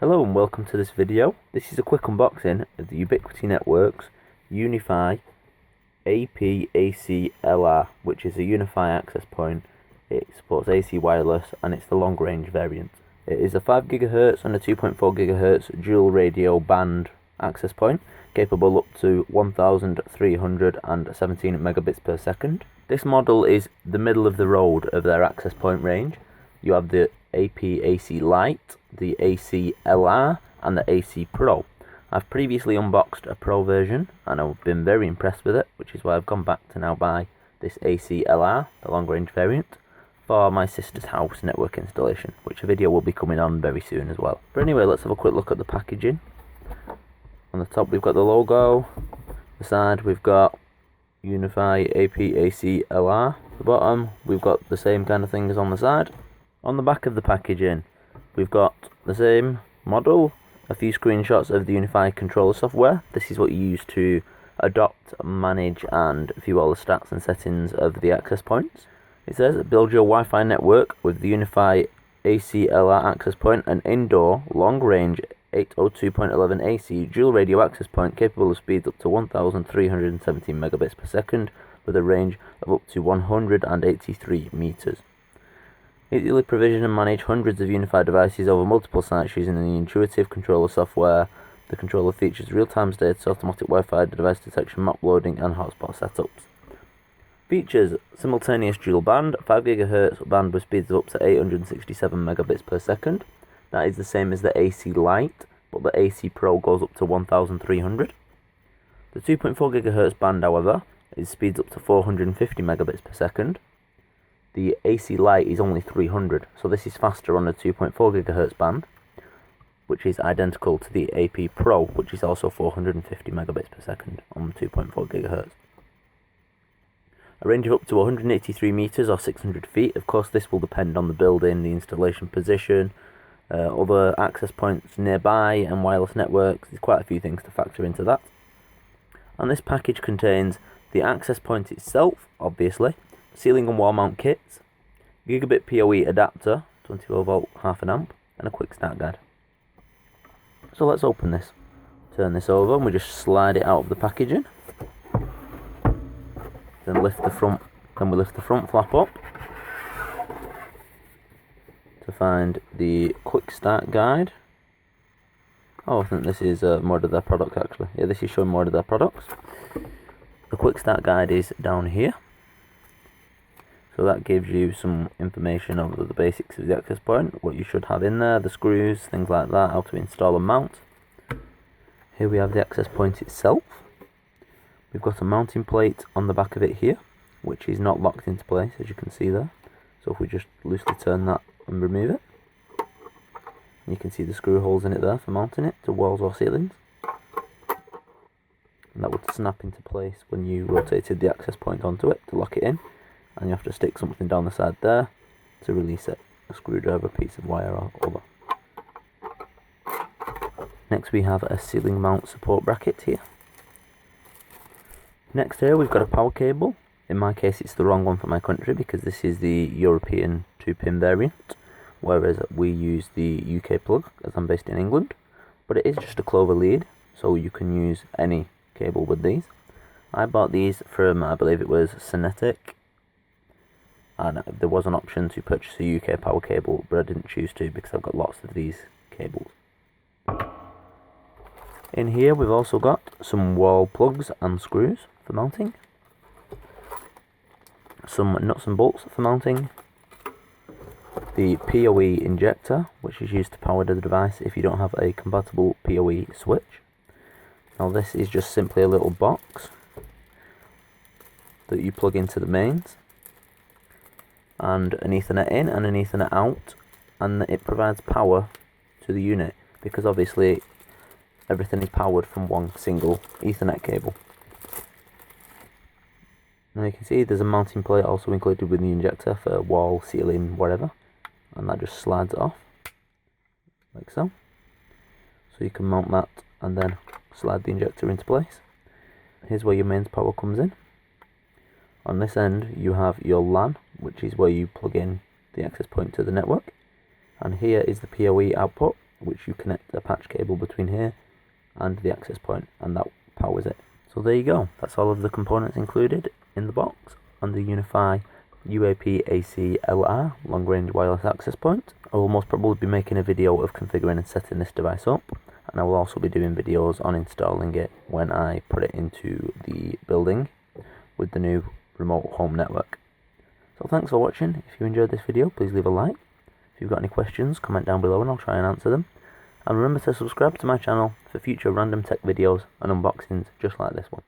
Hello and welcome to this video. This is a quick unboxing of the Ubiquiti Networks Unifi UAP-AC-LR, which is a Unifi access point. It supports AC wireless and it's the long range variant. It is a 5 GHz and a 2.4 GHz dual radio band access point, capable up to 1317 megabits per second. This model is the middle of the road of their access point range. You have the UAP-AC-Lite, the AC-LR and the AC-PRO. I've previously unboxed a Pro version and I've been very impressed with it, which is why I've gone back to now buy this AC-LR, the long range variant, for my sister's house network installation, which a video will be coming on very soon as well. But anyway, let's have a quick look at the packaging. On the top we've got the logo, the side we've got Unifi UAP-AC-LR, the bottom we've got the same kind of thing as on the side. On the back of the packaging, we've got the same model, a few screenshots of the Unifi controller software. This is what you use to adopt, manage and view all the stats and settings of the access points. It says, build your Wi-Fi network with the Unifi AC-LR access point, an indoor, long-range 802.11 AC dual radio access point capable of speeds up to 1317 megabits per second with a range of up to 183 meters. Easily provision and manage hundreds of Unifi devices over multiple sites using the intuitive controller software. The controller features real-time status, automatic Wi-Fi device detection, map loading and hotspot setups. Features simultaneous dual band, 5 GHz band with speeds of up to 867 megabits per second. That is the same as the AC-Lite, but the AC-PRO goes up to 1300. The 2.4 GHz band, however, is speeds up to 450 megabits per second. The AC-Lite is only 300, so this is faster on the 2.4 GHz band, which is identical to the AP-PRO, which is also 450 megabits per second on 2.4 GHz. A range of up to 183 meters or 600 feet. Of course, this will depend on the building, the installation position, other access points nearby, and wireless networks. There's quite a few things to factor into that. And this package contains the access point itself, obviously, ceiling and wall mount kits, gigabit PoE adapter, 24 volt, half an amp, and a quick start guide. So let's open this. Turn this over and we just slide it out of the packaging. Then we lift the front flap up to find the quick start guide. Oh, I think this is more of their product actually. Yeah, this is showing more of their products. The quick start guide is down here. So that gives you some information over the basics of the access point, what you should have in there, the screws, things like that, how to install and mount. Here we have the access point itself. We've got a mounting plate on the back of it here, which is not locked into place, as you can see there. So if we just loosely turn that and remove it, you can see the screw holes in it there for mounting it to walls or ceilings. And that would snap into place when you rotated the access point onto it to lock it in. And you have to stick something down the side there to release it, a screwdriver, piece of wire or other. Next we have a ceiling mount support bracket here. Next here we've got a power cable. In my case it's the wrong one for my country because this is the European 2-pin variant, whereas we use the UK plug as I'm based in England. But it is just a clover lead, so you can use any cable with these. I bought these from, I believe it was Synetic, and there was an option to purchase a UK power cable, but I didn't choose to because I've got lots of these cables. In here we've also got some wall plugs and screws for mounting, some nuts and bolts for mounting, the PoE injector, which is used to power the device if you don't have a compatible PoE switch. Now this is just simply a little box that you plug into the mains, and an Ethernet in and an Ethernet out, and it provides power to the unit because obviously everything is powered from one single Ethernet cable. Now you can see there's a mounting plate also included with the injector for wall, ceiling, whatever, and that just slides off like so. So you can mount that and then slide the injector into place. Here's where your mains power comes in. On this end you have your LAN, which is where you plug in the access point to the network, and here is the PoE output, which you connect a patch cable between here and the access point, and that powers it. So there you go, that's all of the components included in the box on the Unifi UAP-AC-LR long range wireless access point. I will most probably be making a video of configuring and setting this device up, and I will also be doing videos on installing it when I put it into the building with the new remote home network. So thanks for watching. If you enjoyed this video, please leave a like. If you've got any questions, comment down below and I'll try and answer them. And remember to subscribe to my channel for future random tech videos and unboxings just like this one.